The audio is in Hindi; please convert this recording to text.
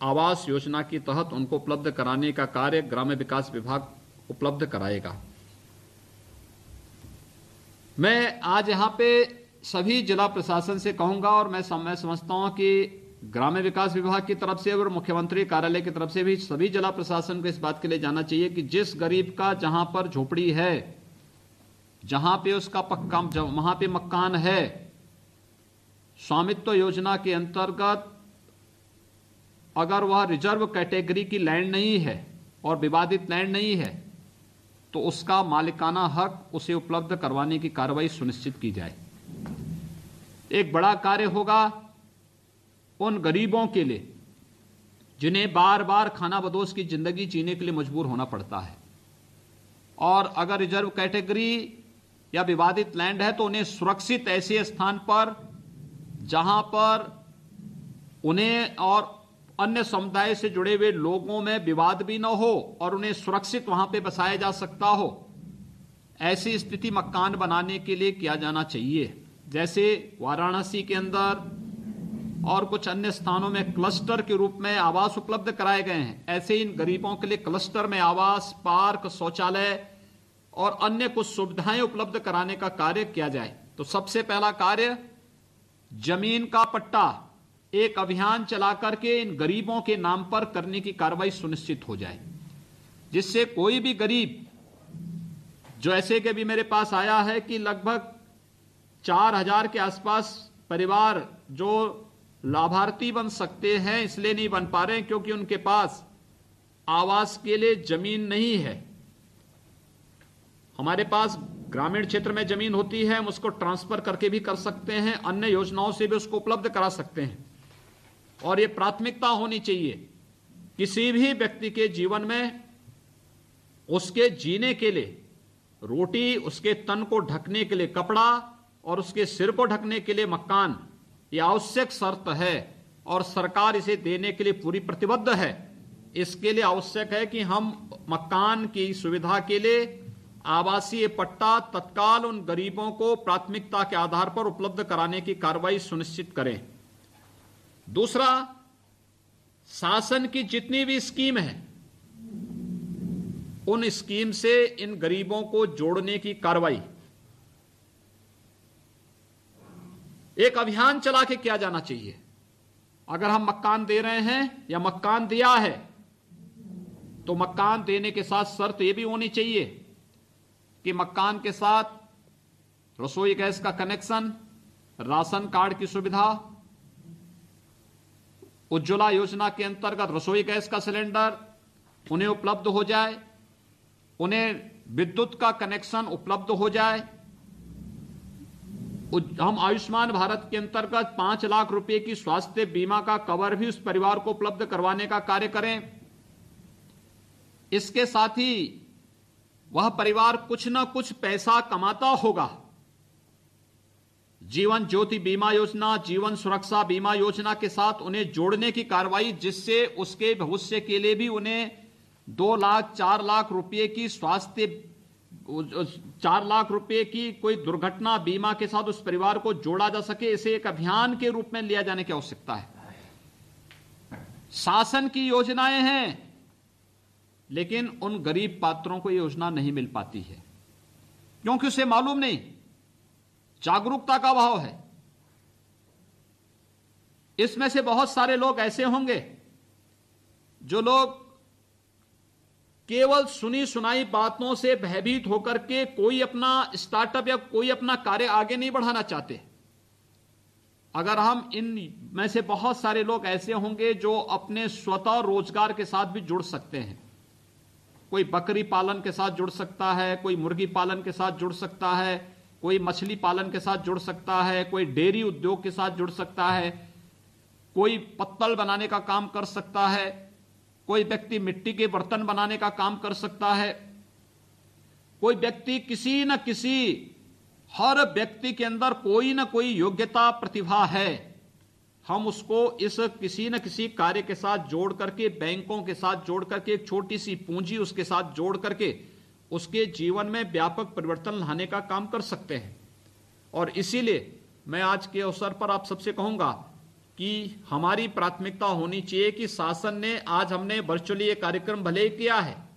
आवास योजना के तहत उनको उपलब्ध कराने का कार्य ग्राम्य विकास विभाग उपलब्ध कराएगा। मैं आज यहाँ पे सभी जिला प्रशासन से कहूंगा और मैं समझता हूँ कि ग्राम्य विकास विभाग की तरफ से और मुख्यमंत्री कार्यालय की तरफ से भी सभी जिला प्रशासन को इस बात के लिए जाना चाहिए कि जिस गरीब का जहां पर झोपड़ी है, जहां पे उसका पक्का वहां पे मकान है, स्वामित्व योजना के अंतर्गत अगर वह रिजर्व कैटेगरी की लैंड नहीं है और विवादित लैंड नहीं है तो उसका मालिकाना हक उसे उपलब्ध करवाने की कार्रवाई सुनिश्चित की जाए। एक बड़ा कार्य होगा उन गरीबों के लिए जिन्हें बार बार खानाबदोश की जिंदगी जीने के लिए मजबूर होना पड़ता है, और अगर रिजर्व कैटेगरी या विवादित लैंड है तो उन्हें सुरक्षित ऐसे स्थान पर जहां पर उन्हें और अन्य समुदाय से जुड़े हुए लोगों में विवाद भी न हो और उन्हें सुरक्षित वहां पे बसाया जा सकता हो, ऐसी स्थिति मकान बनाने के लिए किया जाना चाहिए। जैसे वाराणसी के अंदर और कुछ अन्य स्थानों में क्लस्टर के रूप में आवास उपलब्ध कराए गए हैं, ऐसे इन गरीबों के लिए क्लस्टर में आवास, पार्क, शौचालय और अन्य कुछ सुविधाएं उपलब्ध कराने का कार्य किया जाए। तो सबसे पहला कार्य जमीन का पट्टा एक अभियान चला करके इन गरीबों के नाम पर करने की कार्रवाई सुनिश्चित हो जाए, जिससे कोई भी गरीब जो ऐसे के भी मेरे पास आया है कि लगभग 4000 के आसपास परिवार जो लाभार्थी बन सकते हैं, इसलिए नहीं बन पा रहे हैं क्योंकि उनके पास आवास के लिए जमीन नहीं है। हमारे पास ग्रामीण क्षेत्र में जमीन होती है, हम उसको ट्रांसफर करके भी कर सकते हैं, अन्य योजनाओं से भी उसको उपलब्ध करा सकते हैं। और ये प्राथमिकता होनी चाहिए किसी भी व्यक्ति के जीवन में, उसके जीने के लिए रोटी, उसके तन को ढकने के लिए कपड़ा और उसके सिर को ढकने के लिए मकान, ये आवश्यक शर्त है और सरकार इसे देने के लिए पूरी प्रतिबद्ध है। इसके लिए आवश्यक है कि हम मकान की सुविधा के लिए आवासीय पट्टा तत्काल उन गरीबों को प्राथमिकता के आधार पर उपलब्ध कराने की कार्रवाई सुनिश्चित करें। दूसरा, शासन की जितनी भी स्कीम है उन स्कीम से इन गरीबों को जोड़ने की कार्रवाई एक अभियान चला के किया जाना चाहिए। अगर हम मकान दे रहे हैं या मकान दिया है तो मकान देने के साथ शर्त यह भी होनी चाहिए कि मकान के साथ रसोई गैस का कनेक्शन, राशन कार्ड की सुविधा, उज्ज्वला योजना के अंतर्गत रसोई गैस का सिलेंडर उन्हें उपलब्ध हो जाए, उन्हें विद्युत का कनेक्शन उपलब्ध हो जाए। हम आयुष्मान भारत के अंतर्गत 5 लाख रुपए की स्वास्थ्य बीमा का कवर भी उस परिवार को उपलब्ध करवाने का कार्य करें। इसके साथ ही वह परिवार कुछ ना कुछ पैसा कमाता होगा। जीवन ज्योति बीमा योजना, जीवन सुरक्षा बीमा योजना के साथ उन्हें जोड़ने की कार्रवाई, जिससे उसके भविष्य के लिए भी उन्हें 2 लाख 4 लाख रुपए की स्वास्थ्य 4 लाख रुपए की कोई दुर्घटना बीमा के साथ उस परिवार को जोड़ा जा सके। इसे एक अभियान के रूप में लिया जाने की आवश्यकता है। शासन की योजनाएं हैं लेकिन उन गरीब पात्रों को यह योजना नहीं मिल पाती है क्योंकि उसे मालूम नहीं, जागरूकता का अभाव है। इसमें से बहुत सारे लोग ऐसे होंगे जो लोग केवल सुनी सुनाई बातों से भयभीत होकर के कोई अपना स्टार्टअप या कोई अपना कार्य आगे नहीं बढ़ाना चाहते। अगर हम इन में से बहुत सारे लोग ऐसे होंगे जो अपने स्वतः रोजगार के साथ भी जुड़ सकते हैं। कोई बकरी पालन के साथ जुड़ सकता है, कोई मुर्गी पालन के साथ जुड़ सकता है, कोई मछली पालन के साथ जुड़ सकता है, कोई डेयरी उद्योग के साथ जुड़ सकता है, कोई पत्तल बनाने का काम कर सकता है, कोई व्यक्ति मिट्टी के बर्तन बनाने का काम कर सकता है, कोई व्यक्ति किसी न किसी, हर व्यक्ति के अंदर कोई न कोई योग्यता प्रतिभा है। हम उसको इस किसी न किसी कार्य के साथ जोड़ करके, बैंकों के साथ जोड़ करके, एक छोटी सी पूंजी उसके साथ जोड़ करके उसके जीवन में व्यापक परिवर्तन लाने का काम कर सकते हैं। और इसीलिए मैं आज के अवसर पर आप सबसे कहूंगा कि हमारी प्राथमिकता होनी चाहिए कि शासन ने, आज हमने वर्चुअली ये कार्यक्रम भले ही किया है,